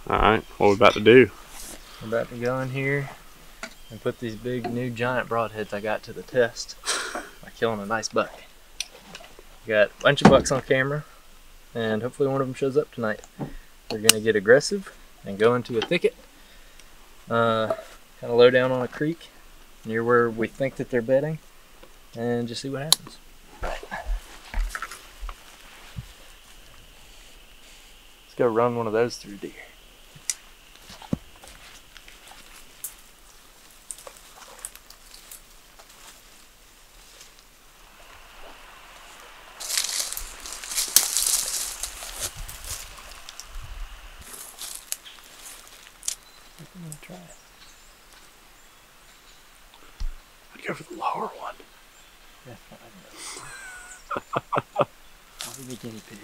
Alright, what are we about to do? We're about to go in here and put these big new giant broadheads I got to the test by killing a nice buck. Got a bunch of bucks on camera, and hopefully one of them shows up tonight. We're gonna get aggressive and go into a thicket, kind of low down on a creek near where we think that they're bedding, and just see what happens. Let's go run one of those through deer. I'm gonna try it. I'd go for the lower one. I'll be the guinea pig.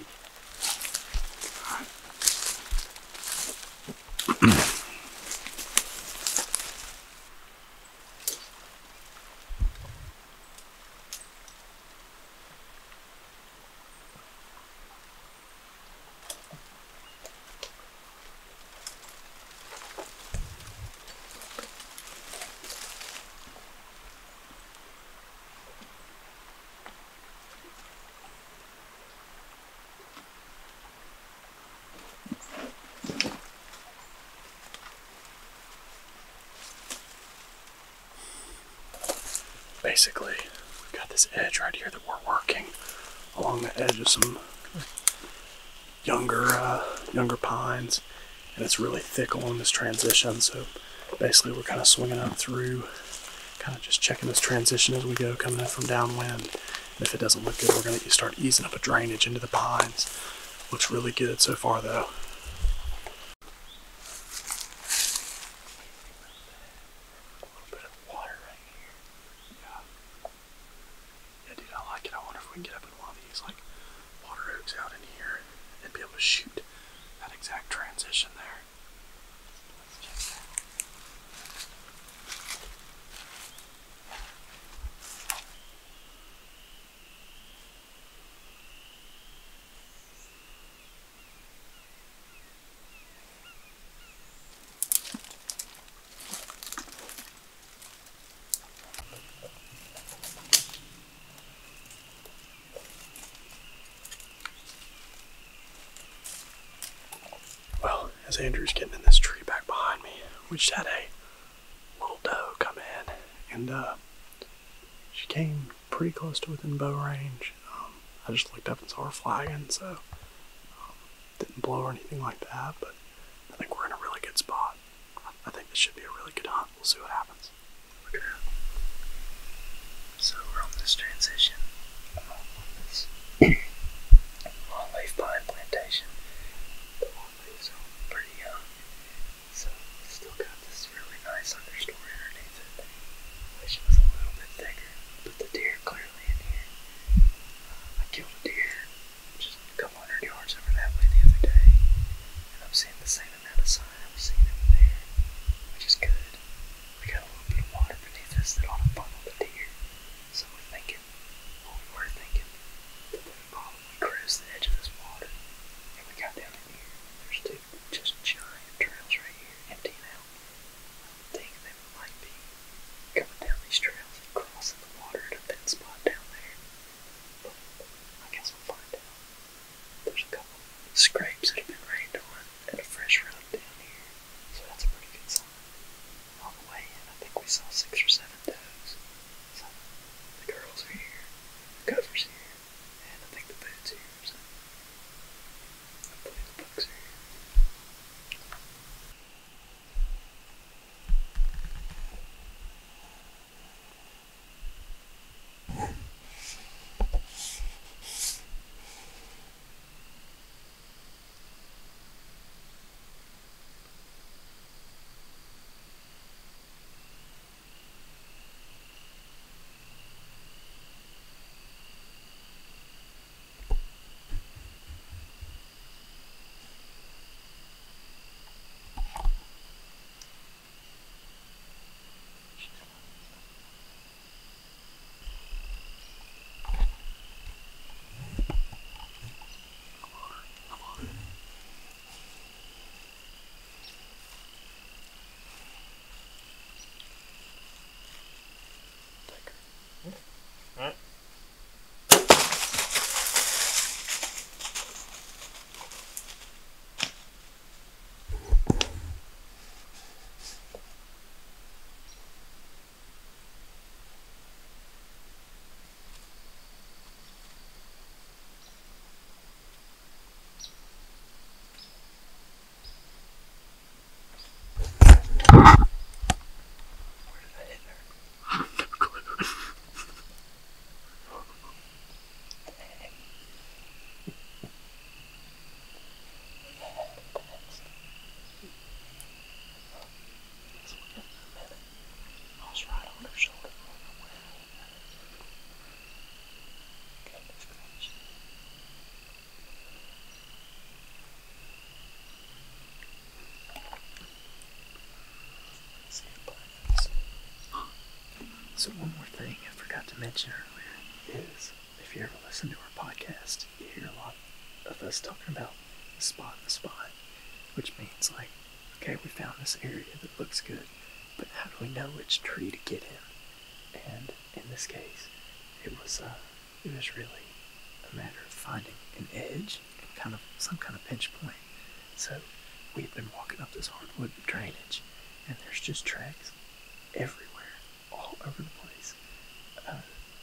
Basically, we've got this edge right here that we're working along the edge of some younger pines, and it's really thick along this transition. So basically, we're kind of swinging up through, kind of just checking this transition as we go, coming in from downwind. And if it doesn't look good, we're going to start easing up a drainage into the pines. Looks really good so far, though. Shoot that exact transition there. Let's check that. As Andrew's getting in this tree back behind me, we just had a little doe come in, and she came pretty close to within bow range. I just looked up and saw her flagging, so didn't blow or anything like that, but I think we're in a really good spot. I think this should be a really good hunt. We'll see what happens. Look at that. So we're on this transition on this longleaf pine plantation. Understory underneath it. Wish it was a little bit thicker, but the deer clearly in here. I killed a deer just a couple hundred yards over that way the other day, and I'm seeing the same amount of sign I was seeing over there, which is good. We got a little bit of water beneath us that ought to funnel the deer, so we were thinking that they would probably cruise the edge of this water, and we got So one more thing I forgot to mention earlier is, if you ever listen to our podcast, you hear a lot of us talking about the spot, which means like, okay, we found this area that looks good, but how do we know which tree to get in? And in this case, it was really a matter of finding an edge and kind of some kind of pinch point. So we had been walking up this hardwood drainage, and there's just tracks everywhere, all over the place.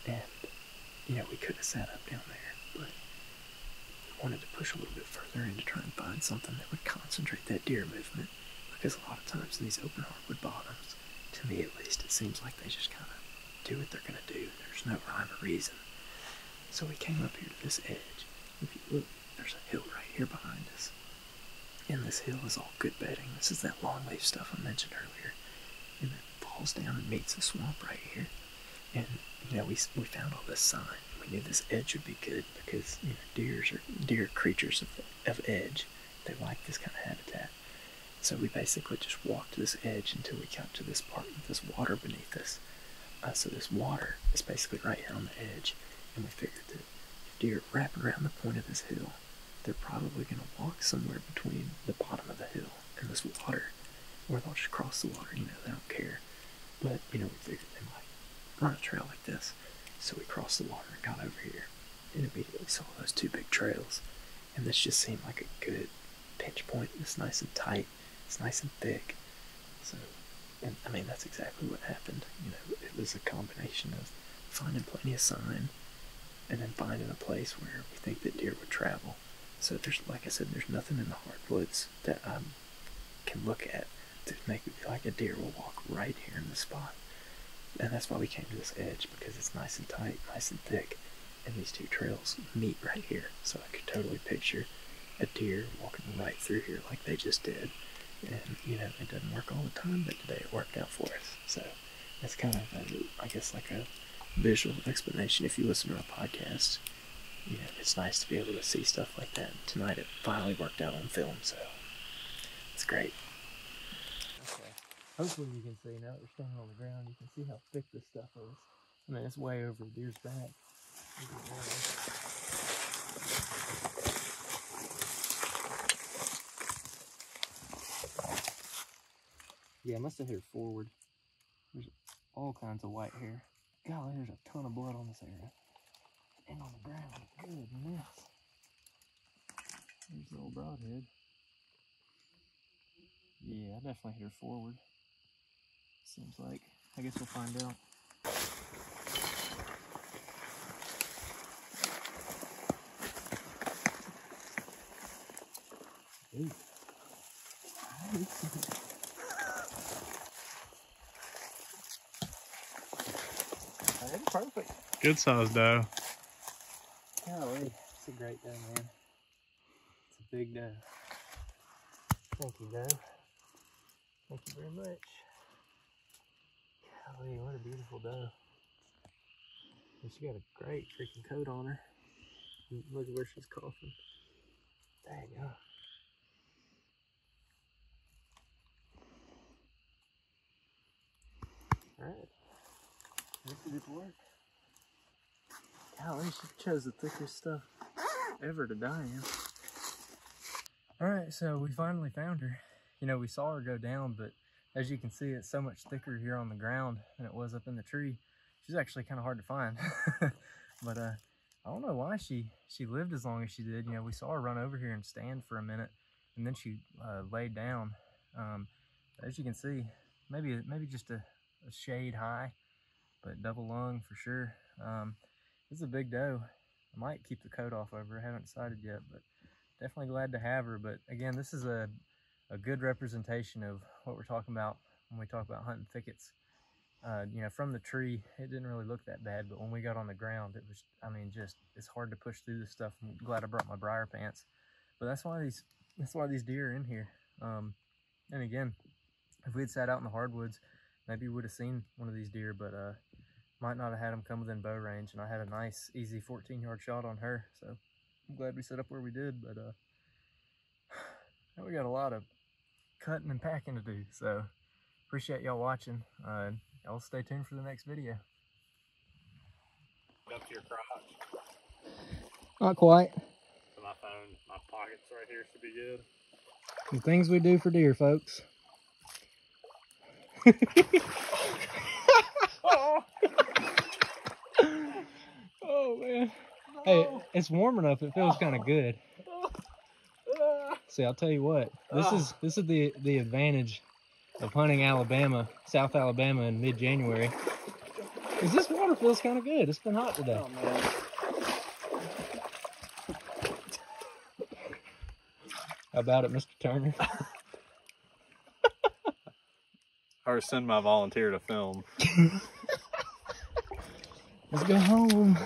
And we could have sat up down there, but we wanted to push a little bit further in to try and find something that would concentrate that deer movement, because a lot of times in these open hardwood bottoms, to me at least, it seems like they just kind of do what they're going to do. There's no rhyme or reason. So we came up here to this edge. If you look, there's a hill right here behind us. And this hill is all good bedding. This is that longleaf stuff I mentioned earlier. And it falls down and meets a swamp right here. And, we found all this sign. We knew this edge would be good because, deer creatures of edge. They like this kind of habitat. So we basically just walked this edge until we got to this part with this water beneath us. So this water is basically right here on the edge. And we figured that if deer wrap around the point of this hill, they're probably going to walk somewhere between the bottom of the hill and this water, or they'll just cross the water, they don't care. But, we figured they might run a trail like this. So we crossed the water and got over here, and immediately saw those two big trails. And this just seemed like a good pinch point. It's nice and tight. It's nice and thick. So, and I mean, that's exactly what happened. It was a combination of finding plenty of sign, and then finding a place where we think that deer would travel. So there's, like I said, there's nothing in the hardwoods that I can look at to make it be like a deer will walk right here in the spot. And that's why we came to this edge, because it's nice and tight, nice and thick, and these two trails meet right here. So I could totally picture a deer walking right through here like they just did. And, it doesn't work all the time, but today it worked out for us. So it's kind of, like a visual explanation. If you listen to our podcast, it's nice to be able to see stuff like that. Tonight it finally worked out on film, so it's great. Okay. Hopefully you can see, now that we're standing on the ground, you can see how thick this stuff is. I mean, it's way over a deer's back. Yeah, I must have hit her forward. There's all kinds of white hair. Golly, there's a ton of blood on this area. And on the ground. Goodness. There's the old broadhead. Yeah, I definitely hit her forward. Seems like. I guess we'll find out. Ooh. That's perfect. Good size doe. Golly, it's a great doe, man. It's a big doe. Thank you, doe. Thank you very much. Golly, what a beautiful doe. And she got a great freaking coat on her. Look at where she's coughing. There you go. Alright. This did work. Golly, she chose the thickest stuff ever to die in. Alright, so we finally found her. We saw her go down, but as you can see, it's so much thicker here on the ground than it was up in the tree. She's actually kind of hard to find. But I don't know why she lived as long as she did. We saw her run over here and stand for a minute, and then she laid down. As you can see, maybe just a shade high, but double lung for sure. This is a big doe. I might keep the coat off over her. I haven't decided yet, but definitely glad to have her. But again, this is a good representation of what we're talking about when we talk about hunting thickets. From the tree, it didn't really look that bad, but when we got on the ground, it was, it's hard to push through this stuff. I'm glad I brought my briar pants. But that's why these deer are in here. And again, if we had sat out in the hardwoods, maybe we would have seen one of these deer, but might not have had them come within bow range. And I had a nice, easy 14-yard shot on her. So I'm glad we set up where we did, but now we got a lot of cutting and packing to do. So appreciate y'all watching. Y'all stay tuned for the next video. Up to your crotch. Not quite. So my phone, my pockets right here should be good. The things we do for deer, folks. Oh man. Hey, it's warm enough. It feels kind of good. See, I'll tell you what. This is the advantage of hunting Alabama, South Alabama in mid-January. Is this water feels kind of good. It's been hot today. Oh, man. How about it, Mr. Turner? Or send my volunteer to film. Let's go home.